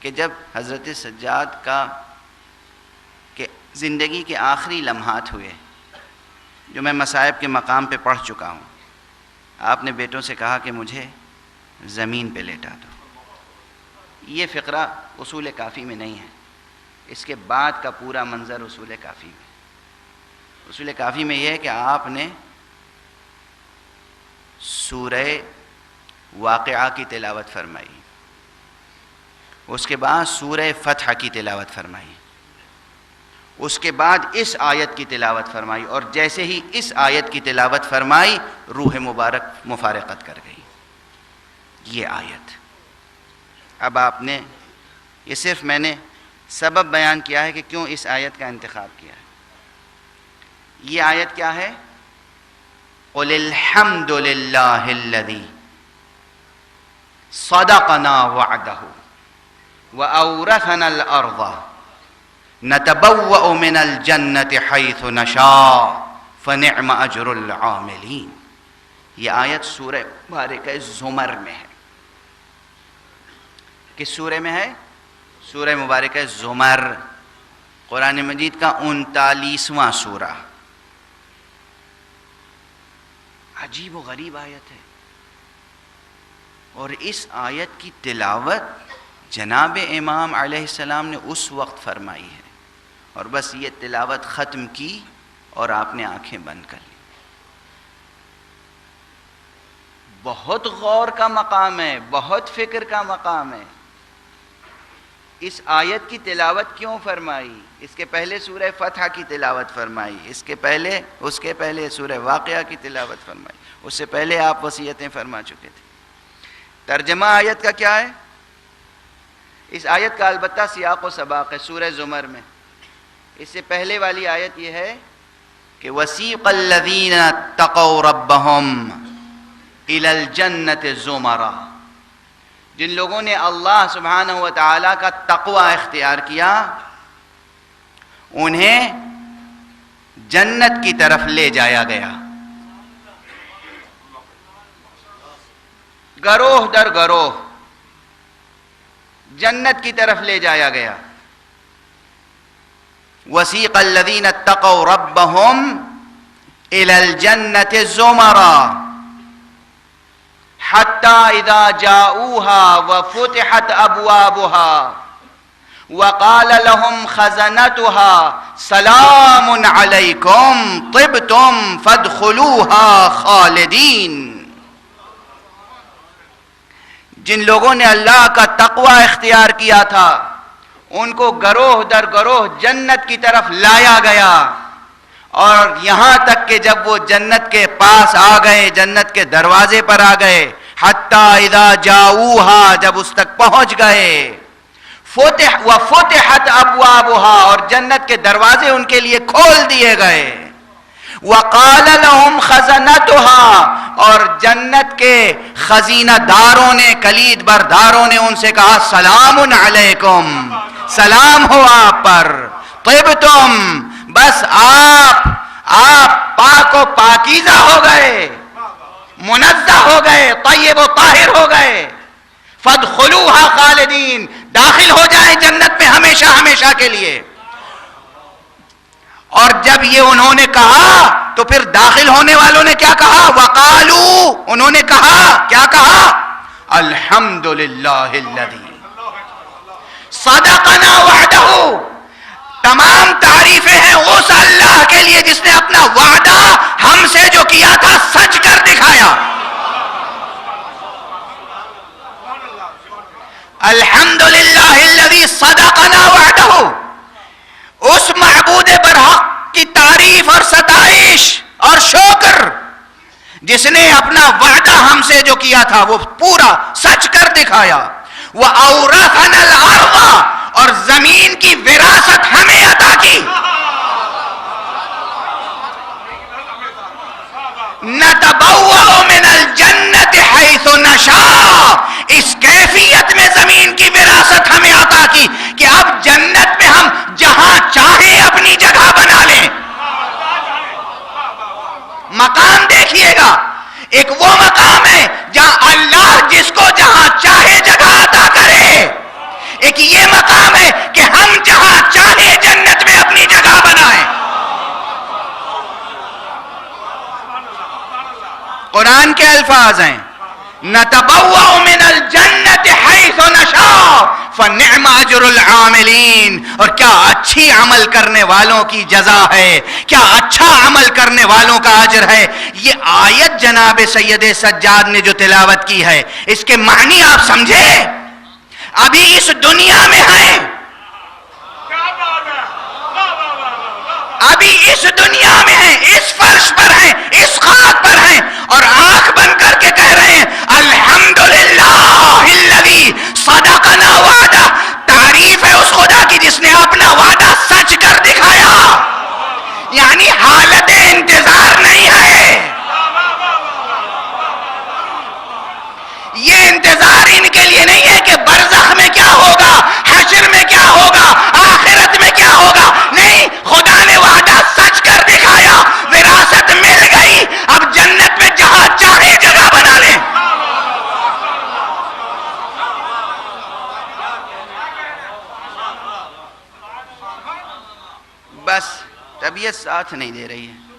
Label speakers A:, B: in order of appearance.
A: کہ جب حضرت سجاد کا کہ زندگی کے آخری لمحات ہوئے، جو میں مصائب کے مقام پہ پڑھ چکا ہوں، آپ نے بیٹوں سے کہا کہ مجھے زمین پہ لیٹا دو. یہ فقرہ اصول کافی میں نہیں ہے، اس کے بعد کا پورا منظر اصول کافی میں. اصول کافی میں یہ ہے کہ آپ نے سورہ واقعہ کی تلاوت فرمائی، اس کے بعد سورہ فتح کی تلاوت فرمائی، اس کے بعد اس آیت کی تلاوت فرمائی، اور جیسے ہی اس آیت کی تلاوت فرمائی روح مبارک مفارقت کر گئی. یہ آیت اب آپ نے، یہ صرف میں نے سبب بیان کیا ہے کہ کیوں اس آیت کا انتخاب کیا ہے. یہ آیت کیا ہے؟ قُلِ الْحَمْدُ لِلَّهِ الَّذِي صَدَقَنَا وَعْدَهُ وَأَوْرَثَنَا الْأَرْضَ نَتَبَوَّأُ مِنَ الْجَنَّةِ حَيْثُ نَشَاءُ فَنِعْمَ أَجْرُ الْعَامِلِينَ. یہ آیت سورہ مبارکہ زمر میں ہے. کس سورہ میں ہے؟ سورہ مبارکہ زمر، قرآن مجید کا 39واں سورہ. عجیب و غریب آیت ہے، اور اس آیت کی تلاوت جناب امام علیہ السلام نے اس وقت فرمائی ہے، اور بس یہ تلاوت ختم کی اور آپ نے آنکھیں بند کر لی. بہت غور کا مقام ہے، بہت فکر کا مقام ہے. اس آیت کی تلاوت کیوں فرمائی؟ اس کے پہلے سورہ فتح کی تلاوت فرمائی، اس کے پہلے سورہ واقعہ کی تلاوت فرمائی، اس سے پہلے آپ وصیتیں فرما چکے تھے. ترجمہ آیت کا کیا ہے؟ اس آیت کا البتہ سیاق و سباق ہے سورہ زمر میں. اس سے پہلے والی آیت یہ ہے کہ وَسِيقَ الَّذِينَ اتَّقَوْا رَبَّهُمْ إِلَى الْجَنَّةِ زُمَرًا. جن لوگوں نے اللہ سبحانہ و تعالیٰ کا تقوی اختیار کیا، انہیں جنت کی طرف لے جایا گیا، گروہ در گروہ جنت کی طرف لے جایا گیا. وَسِيقَ الَّذِينَ اتَّقَوْا رَبَّهُمْ إِلَى الْجَنَّةِ زُمَرًا حَتَّى إِذَا جَاءُوهَا وَفُتِحَتْ أَبْوَابُهَا وَقَالَ لَهُمْ خَزَنَتُهَا سَلَامٌ عَلَيْكُمْ طِبْتُمْ فَادْخُلُوهَا خَالِدِينَ. جن لوگوں نے اللہ کا تقوی اختیار کیا تھا، ان کو گروہ در گروہ جنت کی طرف لایا گیا، اور یہاں تک کہ جب وہ جنت کے پاس آ گئے، جنت کے دروازے پر آ گئے، حتی اذا جاؤوہا، جب اس تک پہنچ گئے، وفتحت ابوابها، اور جنت کے دروازے ان کے لیے کھول دیے گئے، وقال لهم خزنتها، اور جنت کے خزینہ داروں نے، کلید برداروں نے ان سے کہا سلام علیکم، سلام ہو آپ پر، طبتم، بس آپ پاک و پاکیزہ ہو گئے، منزہ ہو گئے، طیب و طاہر ہو گئے، فادخلوها خالدین، داخل ہو جائیں جنت میں ہمیشہ ہمیشہ کے لیے. اور جب یہ انہوں نے کہا تو پھر داخل ہونے والوں نے کیا کہا؟ وقالو، انہوں نے کہا، کیا کہا؟ الحمدللہ الذی صدقنا وعدہ. تمام تعریفیں ہیں اس اللہ کے لیے جس نے اپنا وعدہ ہم سے جو کیا تھا سچ کر دکھایا. الحمدللہ الذی صدقنا وعدہ. اس معبود برحق کی تعریف اور ستائش اور شکر جس نے اپنا وعدہ ہم سے جو کیا تھا وہ پورا سچ کر دکھایا. وَأَوْرَثَنَا الْأَرْضَ، اور زمین کی وراثت ہمیں عطا کی. نَتَبَوَّأُ مِنَ الْجَنَّةِ حَيْثُ نَشَاءُ، اس کیفیت میں زمین کی وراثت ہمیں عطا کی کہ اب جنت میں ہم جہاں چاہیں اپنی جگہ بنا لیں. مقام دیکھیے گا، ایک وہ مقام ہے جہاں اللہ جس کو جہاں چاہے جگہ عطا کرے. ایک یہ مقام ہے کہ ہم جہاں چاہے جنت میں اپنی جگہ بنائیں. قرآن کے الفاظ ہیں نتبوأ من الجنت حیث نشاء فنعم اجر العاملین. اور کیا اچھی عمل کرنے والوں کی جزا ہے، کیا اچھا عمل کرنے والوں کا اجر ہے. یہ آیت جناب سید سجاد نے جو تلاوت کی ہے اس کے معنی آپ سمجھے؟ ابھی اس دنیا میں ہیں، ابھی اس دنیا میں ہیں، اس فرش پر ہیں، اس خاک پر ہیں، اور آنکھ بند کر کے کہہ رہے ہیں الحمدللہ الذی صدقنا وعدہ. تعریف ہے اس خدا کی جس نے اپنا وعدہ سچ کر دکھایا. یعنی حالت انتظار نہیں ہے، یہ انتظار ان کے لیے نہیں ہے کہ برزخ میں کیا ہوگا، حشر میں کیا ہوگا، آخرت میں کیا ہوگا. نہیں، خدا نے وعدہ سچ کر دکھایا، وراثت مل گئی، اب جنت میں جہاں چاہے جگہ بنا لیں. بس طبیعت ساتھ نہیں دے رہی ہے.